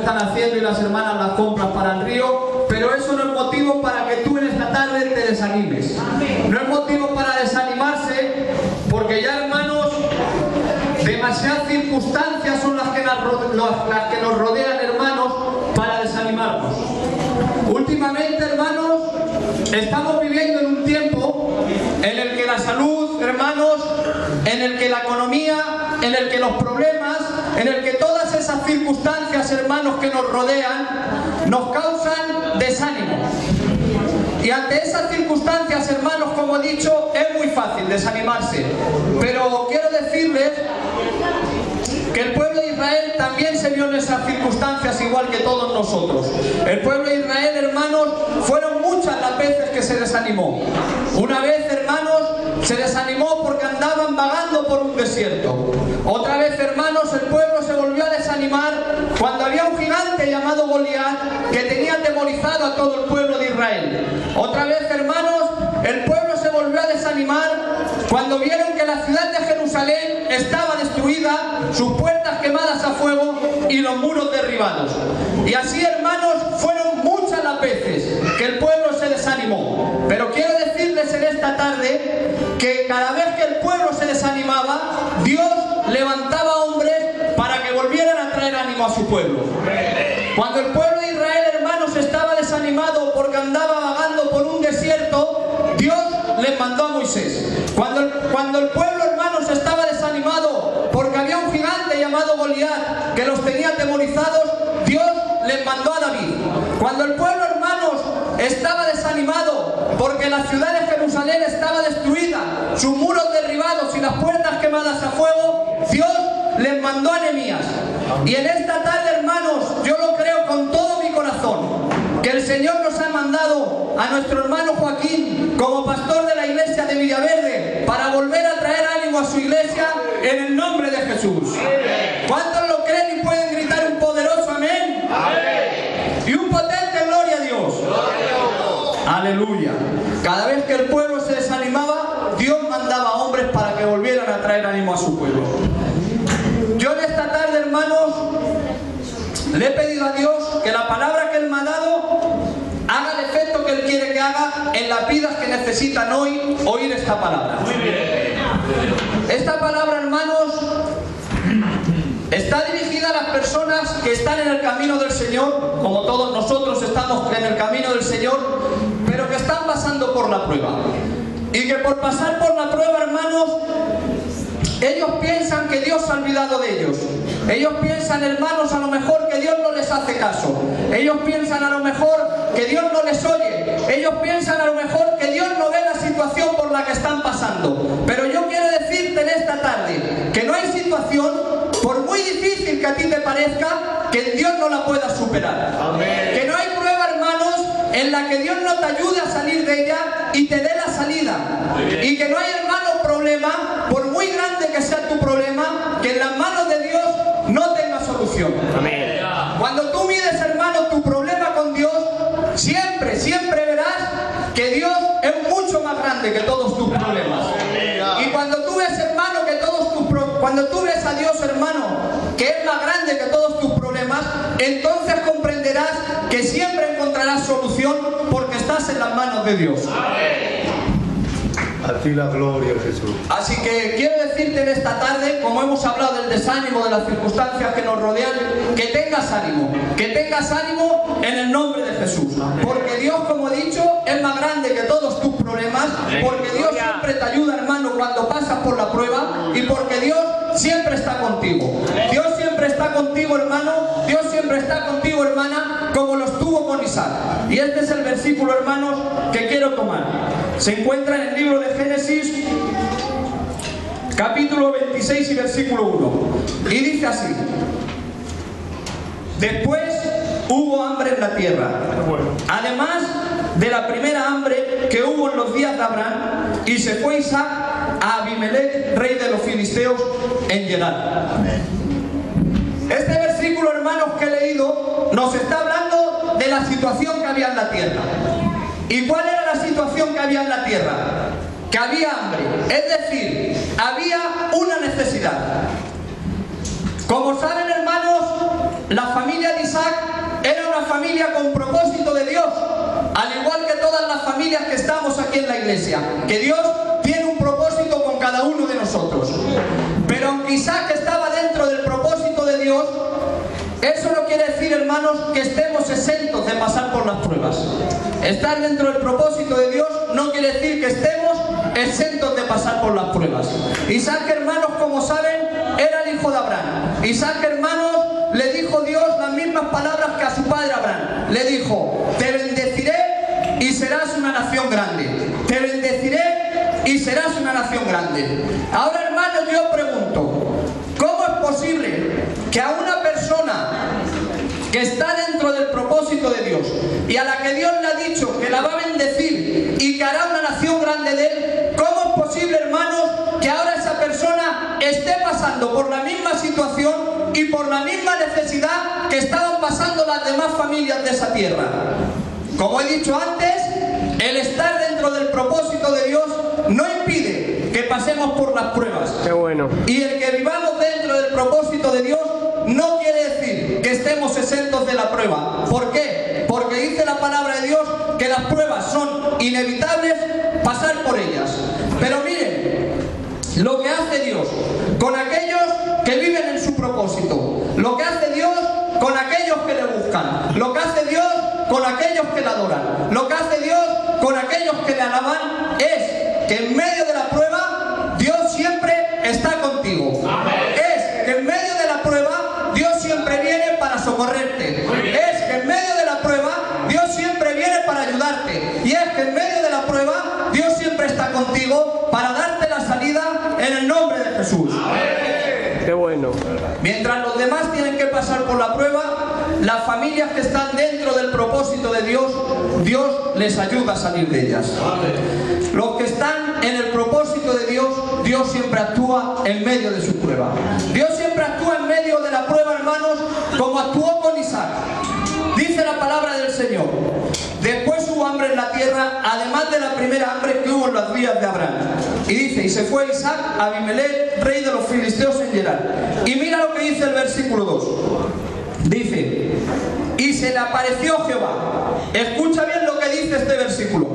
están haciendo y las hermanas las compras para el río, pero eso no es motivo para que tú en esta tarde te desanimes. No es motivo para desanimarse, porque ya, hermanos, demasiadas circunstancias son las que nos rodean, hermanos, para desanimarnos. Últimamente, hermanos, estamos viviendo en un tiempo en el que la salud, hermanos, en el que la economía, en el que los problemas, en el que todas esas circunstancias, hermanos, que nos rodean, nos causan desánimo. Y ante esas circunstancias, hermanos, como he dicho, es muy fácil desanimarse. Pero quiero decirles que el pueblo de Israel también se vio en esas circunstancias igual que todos nosotros. El pueblo de Israel, hermanos, fueron muchas las veces que se desanimó. Una vez, hermanos, se desanimó porque andaban vagando por un desierto. Otra vez, hermanos, el pueblo se volvió a desanimar cuando había un gigante llamado Goliat que tenía atemorizado a todo el pueblo de Israel. Otra vez, hermanos, el pueblo se volvió a desanimar cuando vieron que la ciudad de Jerusalén estaba destruida, sus puertas quemadas a fuego y los muros derribados. Y así, hermanos, fueron muchas las veces que el pueblo se desanimó. Pero quiero decirles en esta tarde que cada vez que el pueblo se desanimaba, Dios levantaba hombres para que volvieran a traer ánimo a su pueblo. Cuando el pueblo de Israel, hermanos, estaba desanimado porque andaba vagando por un desierto, Dios les mandó a Moisés. Cuando el pueblo, hermanos, estaba desanimado porque había un gigante llamado Goliat que los tenía atemorizados, Dios les mandó a David. Cuando el pueblo, hermanos, estaba desanimado porque la ciudad de Jerusalén estaba destruida, sus muros derribados y las puertas quemadas a fuego, Dios les mandó a Nehemías. Y en esta tarde, hermanos, yo lo creo con todo mi corazón, que el Señor nos ha mandado a nuestro hermano Joaquín como pastor de la iglesia de Villaverde para volver a traer ánimo a su iglesia en el nombre de Jesús. ¿Cuántos lo creen y pueden gritar un poderoso amén? Y un potente gloria a Dios. Aleluya. Cada vez que el pueblo se desanimaba, Dios mandaba hombres para que volvieran a traer ánimo a su pueblo. Yo en esta tarde, hermanos, le he pedido a Dios que la palabra que Él me ha dado haga el efecto que Él quiere que haga en las vidas que necesitan hoy oír esta palabra. Muy bien. Esta palabra, hermanos, está dirigida a las personas que están en el camino del Señor, como todos nosotros estamos en el camino del Señor, pero que están pasando por la prueba. Y que por pasar por la prueba, hermanos, ellos piensan que Dios se ha olvidado de ellos. Ellos piensan, hermanos, a lo mejor que Dios no les hace caso. Ellos piensan a lo mejor que Dios no les oye. Ellos piensan a lo mejor que Dios no ve la situación por la que están pasando. Pero yo quiero decirte en esta tarde que no hay situación, por muy difícil que a ti te parezca, que Dios no la pueda superar. Amén. Que no hay prueba, hermanos, en la que Dios no te ayude a salir de ella y te dé la salida. Y que no hay, hermano, problema, por muy grande que sea tu problema, que en las manos de Dios no tenga solución. Amén. Cuando tú mides, hermano, tu problema con Dios, siempre, siempre verás que Dios es mucho más grande que todos tus problemas. Y cuando tú ves, hermano, cuando tú ves a Dios, hermano, que es más grande que todos tus problemas, entonces comprenderás que siempre encontrarás solución porque estás en las manos de Dios. A ti la gloria, Jesús. Así que quiero decirte en esta tarde, como hemos hablado del desánimo, de las circunstancias que nos rodean, que tengas ánimo en el nombre de Jesús. Porque Dios, como he dicho, es más grande que todos tus problemas, porque Dios siempre te ayuda, hermano, cuando pasas por la prueba, y porque Dios siempre está contigo. Dios siempre está contigo, hermano. Dios siempre está contigo, hermana, como lo estuvo con Isaac. Y este es el versículo, hermanos, que quiero tomar. Se encuentra en el libro de Génesis, capítulo 26 y versículo 1. Y dice así: después hubo hambre en la tierra, además de la primera hambre que hubo en los días de Abraham, y se fue Isaac a Abimelech, rey de los filisteos, en Gerar. Este versículo, hermanos, que he leído nos está hablando de la situación que había en la tierra. ¿Y cuál era la situación que había en la tierra? Que había hambre, es decir, había una necesidad. Como saben, hermanos, la familia de Isaac familia con propósito de Dios, al igual que todas las familias que estamos aquí en la iglesia, que Dios tiene un propósito con cada uno de nosotros. Pero aunque Isaac estaba dentro del propósito de Dios, eso no quiere decir, hermanos, que estemos exentos de pasar por las pruebas. Estar dentro del propósito de Dios no quiere decir que estemos exentos de pasar por las pruebas. Isaac, hermanos, como saben, era el hijo de Abraham. Isaac, hermanos, le dijo Dios las mismas palabras que a su padre Abraham. Le dijo: te bendeciré y serás una nación grande. Te bendeciré y serás una nación grande. Ahora, hermanos, yo pregunto, ¿cómo es posible que a una persona que está dentro del propósito de Dios y a la que Dios le ha dicho que la va a bendecir y que hará una nación grande de él, cómo es posible, hermanos, que ahora esa persona esté pasando por la misma situación y por la misma necesidad que estaban pasando las demás familias de esa tierra? Como he dicho antes, el estar dentro del propósito de Dios no impide que pasemos por las pruebas. Qué bueno. Y el que vivamos dentro del propósito de Dios no quiere decir que estemos exentos de la prueba. ¿Por qué? Porque dice la palabra de Dios que las pruebas son inevitables, pasar por ellas. Pero miren lo que hace Dios con aquellos que viven en su propósito, lo que hace Dios con aquellos que le buscan, lo que hace Dios con aquellos que le adoran, lo que hace Dios con aquellos que le alaban, es que en medio de la prueba Dios siempre está contigo. Es que en medio de la prueba Dios siempre viene para socorrerte. Es que en medio de la prueba Dios siempre viene para ayudarte. Y es que en medio de la prueba Dios siempre está contigo para darte la salida en el nombre de Jesús. Qué bueno. Mientras los demás tienen que pasar por la prueba, las familias que están dentro del propósito de Dios, Dios les ayuda a salir de ellas. Los que están en el propósito de Dios, Dios siempre actúa en medio de su prueba. Dios siempre actúa en medio de la prueba, hermanos, como actuó con Isaac. Dice la palabra del Señor: después hubo hambre en la tierra, además de la primera hambre que hubo en los días de Abraham. Y dice: y se fue Isaac a Abimelech, rey de los filisteos, en Gerar. Y mira lo que dice el versículo 2. Dice: y se le apareció Jehová. Escucha bien lo que dice este versículo.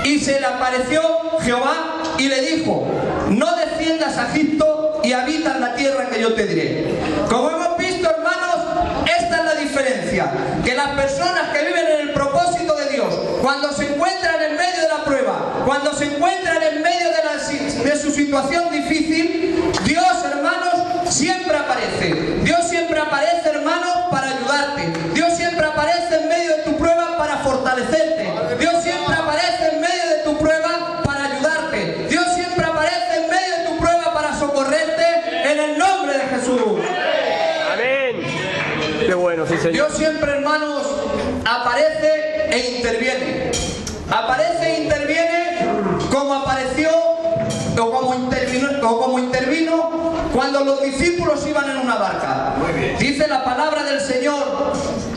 Y se le apareció Jehová y le dijo: no desciendas a Egipto y habita en la tierra que yo te diré. Como hemos visto, hermanos, esta es la diferencia. Que las personas que viven en el propósito de Dios, cuando se encuentran en medio de la prueba, cuando se encuentran en medio de su situación difícil, Dios, hermanos, siempre aparece. Dios siempre aparece, hermanos, para ayudarte. Dios siempre aparece en medio de tu prueba para fortalecerte. Dios siempre aparece en medio de tu prueba para ayudarte. Dios siempre aparece en medio de tu prueba para socorrerte, en el nombre de Jesús. Amén. Qué bueno, sí, Señor. Dios siempre, hermanos, aparece e interviene. Aparece e interviene como apareció o como intervino cuando los discípulos iban en una barca. Dice la palabra del Señor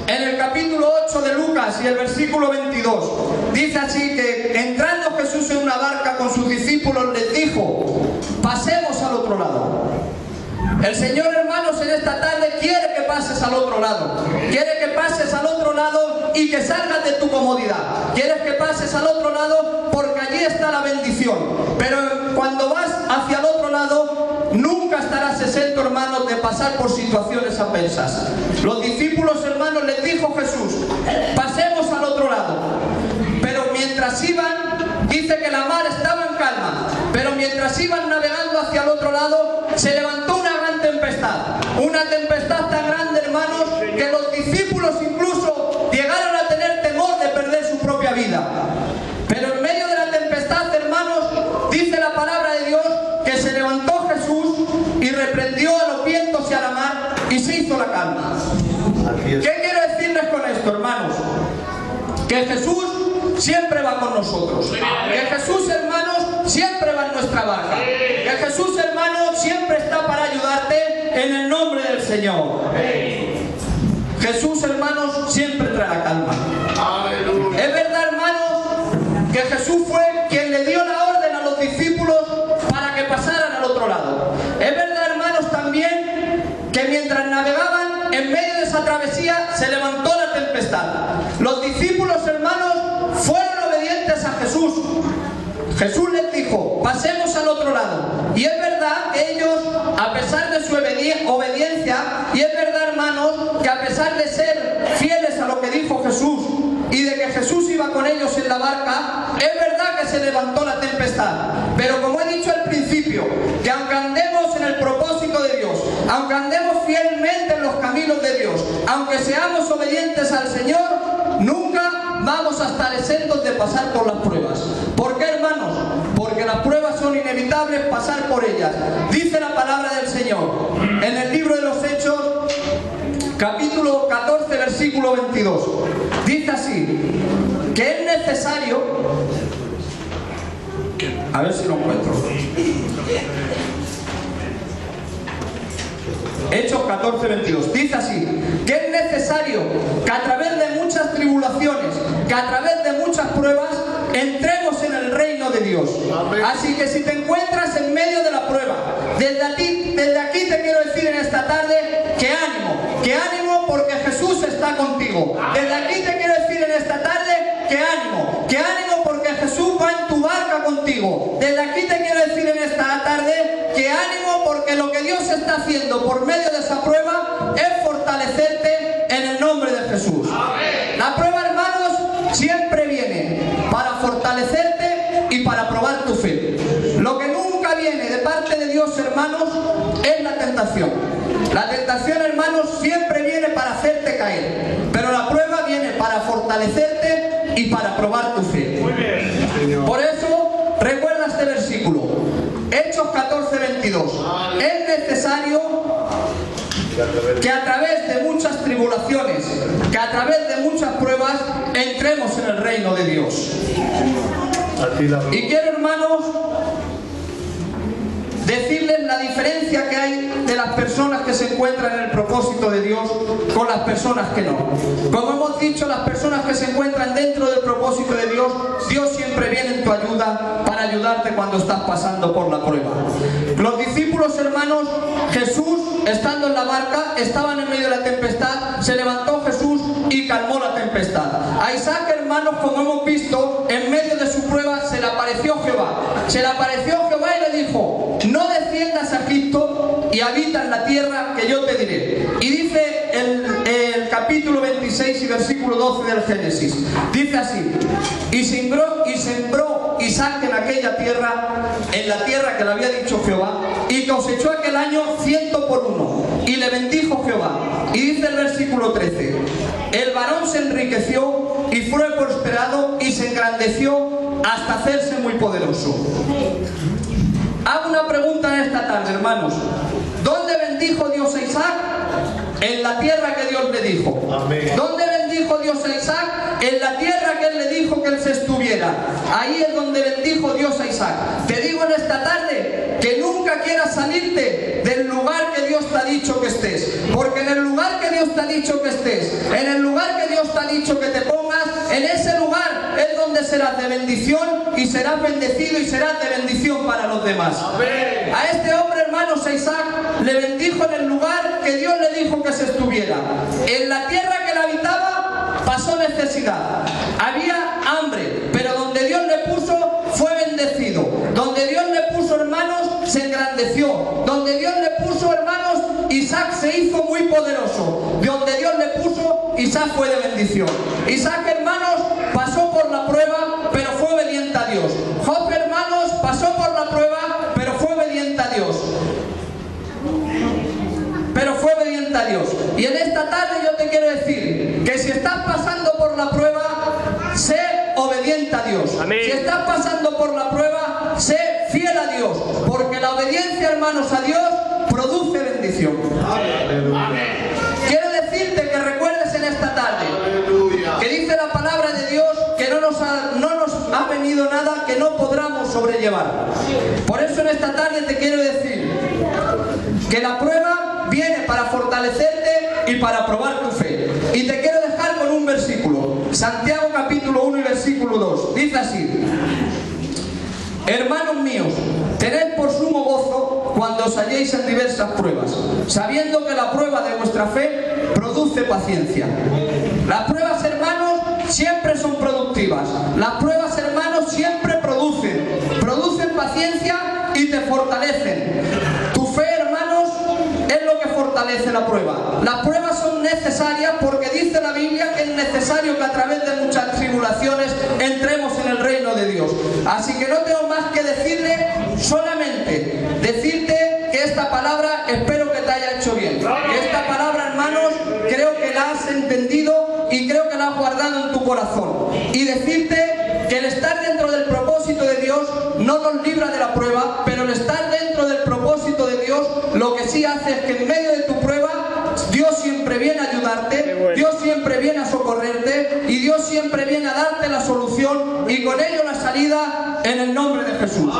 en el capítulo 8 de Lucas y el versículo 22. Dice así que entrando Jesús en una barca con sus discípulos les dijo: pasemos al otro lado. El Señor, hermanos, en esta tarde quiere que pases al otro lado. Quiere que pases al otro lado y que salgas de tu comodidad. Quieres que pases al otro lado porque allí está la bendición. Pero cuando vas hacia el otro lado, nunca estarás exento, hermanos, de pasar por situaciones adversas. Los discípulos, hermanos, les dijo Jesús: pasemos al otro lado. Pero mientras iban, dice que la mar estaba en calma. Pero mientras iban navegando hacia el otro lado, se levantó una gran tempestad. Una tempestad tan grande, hermanos, que los discípulos incluso llegaron a tener temor de perder su propia vida. Pero en medio de la tempestad, hermanos, dice la palabra de Dios que se levantó Jesús y reprendió a los vientos y a la mar y se hizo la calma. ¿Qué quiero decirles con esto, hermanos? Que Jesús siempre va con nosotros. Que Jesús, hermanos, siempre va en nuestra barca. Que Jesús, hermanos, siempre está para ayudarte en el nombre del Señor. Jesús, hermanos, siempre trae la calma. Es verdad, hermanos, que Jesús fue quien le dio la orden a los discípulos para que pasaran al otro lado. Es verdad, hermanos, también que mientras navegaban, en medio de esa travesía se levantó la tempestad. Los discípulos, hermanos, fueron obedientes a Jesús. Jesús les dijo, pasemos al otro lado. Y es verdad que ellos, a pesar de su obediencia, y es verdad, hermanos, que a pesar de ser fieles a lo que dijo Jesús y de que Jesús iba con ellos en la barca, es verdad que se levantó la tempestad. Pero como he dicho al principio, que aunque andemos en el propósito de Dios, aunque andemos fielmente en los caminos de Dios, aunque seamos obedientes al Señor, nunca vamos a estar exentos de pasar por las pruebas. ¿Por qué, hermanos? Porque las pruebas son inevitables, pasar por ellas. Dice la palabra del Señor en el libro de los Hechos, capítulo 14, versículo 22. Dice así, que es necesario... A ver si lo encuentro. Hechos 14, 22. Dice así, que es necesario que a través de muchas tribulaciones, que a través de muchas pruebas, entremos en el reino de Dios. Amén. Así que si te encuentras en medio de la prueba, desde aquí te quiero decir en esta tarde que ánimo porque Jesús está contigo. Desde aquí te quiero decir en esta tarde que ánimo porque Jesús va en tu barca contigo. Desde aquí te quiero decir en esta tarde que ánimo porque lo que Dios está haciendo por medio de esa prueba es fortalecerte en el nombre de Jesús. Amén. La prueba, hermanos, siempre viene para fortalecerte y para probar tu fe. Lo que nunca viene de parte de Dios, hermanos, es la tentación. La tentación, hermanos, siempre viene para hacerte caer, pero la prueba viene para fortalecerte y para probar tu fe. Muy bien. Por eso, recuerda este versículo, Hechos 14, 22. Es necesario que a través de muchas tribulaciones, que a través de muchas pruebas, entremos en el reino de Dios. Y quiero, hermanos, decirles la diferencia que hay de las personas que se encuentran en el propósito de Dios con las personas que no. Como hemos dicho, las personas que se encuentran dentro del propósito de Dios, Dios siempre viene en tu ayuda para ayudarte cuando estás pasando por la prueba. Los discípulos, hermanos, Jesús, estando en la barca, estaban en medio de la tempestad, se levantó Jesús y calmó la tempestad. A Isaac, hermanos, como hemos visto, en medio de su prueba se le apareció Jehová. Se le apareció Jehová y le dijo, no desciendas a Egipto y habita en la tierra que yo te diré. Y dice el capítulo 26 y versículo 12 del Génesis, dice así, y sembró Isaac en aquella tierra, en la tierra que le había dicho Jehová, y cosechó aquel año 100 por 1, y le bendijo Jehová. Y dice el versículo 13, el varón se enriqueció y fue prosperado y se engrandeció hasta hacerse muy poderoso. Hago una pregunta en esta tarde, hermanos. ¿Dónde bendijo Dios a Isaac? En la tierra que Dios le dijo. Amén. ¿Dónde bendijo Dios a Isaac? En la tierra que Él le dijo que Él se estuviera. Ahí es donde bendijo Dios a Isaac. Te digo en esta tarde que nunca quieras salirte del lugar que Dios te ha dicho que estés. Porque en el lugar que Dios te ha dicho que estés, en el lugar que Dios te ha dicho que te pongas, en ese lugar es donde serás de bendición y serás bendecido y serás de bendición para los demás. Amén. A este hombre, hermanos, a Isaac, le bendijo en el lugar que Dios le dijo que se estuviera. En la tierra que él habitaba pasó necesidad, había hambre, pero donde Dios le puso fue bendecido. Donde Dios le puso, hermanos, se engrandeció. Donde Dios le puso, hermanos, Isaac se hizo muy poderoso. Donde Dios le puso, Isaac fue de bendición. Isaac, hermanos, pasó por la prueba, pero fue obediente a Dios. Job, hermanos, pasó por la prueba, pero fue obediente a Dios. A Dios. Y en esta tarde yo te quiero decir que si estás pasando por la prueba, sé obediente a Dios. Amén. Si estás pasando por la prueba, sé fiel a Dios, porque la obediencia, hermanos, a Dios produce bendición. Amén. Quiero decirte que recuerdes en esta tarde que dice la palabra de Dios que no nos ha venido nada que no podamos sobrellevar. Por eso en esta tarde te quiero decir que la prueba viene para fortalecerte y para probar tu fe. Y te quiero dejar con un versículo. Santiago capítulo 1 y versículo 2. Dice así: hermanos míos, Tened por sumo gozo cuando os halléis en diversas pruebas, sabiendo que la prueba de vuestra fe produce paciencia. Las pruebas, hermanos, siempre son productivas. Las pruebas, hermanos, siempre producen paciencia y te fortalecen. Tu fe, hermanos, es lo que fortalece la prueba. Las pruebas son necesarias porque dice la Biblia que es necesario que a través de muchas tribulaciones entremos en el reino de Dios. Así que no tengo más que decirle, solamente decirte que esta palabra espero que te haya hecho bien. Que esta palabra, hermanos, creo que la has entendido y creo que la has guardado en tu corazón. Y decirte que el estar dentro del propósito de Dios no nos libra de la prueba, pero el estar dentro del propósito de Dios lo que sí hace es que en medio de tu prueba Dios siempre viene a ayudarte, Dios siempre viene a socorrerte y Dios siempre viene a darte la solución y con ello la salida en el nombre de Jesús.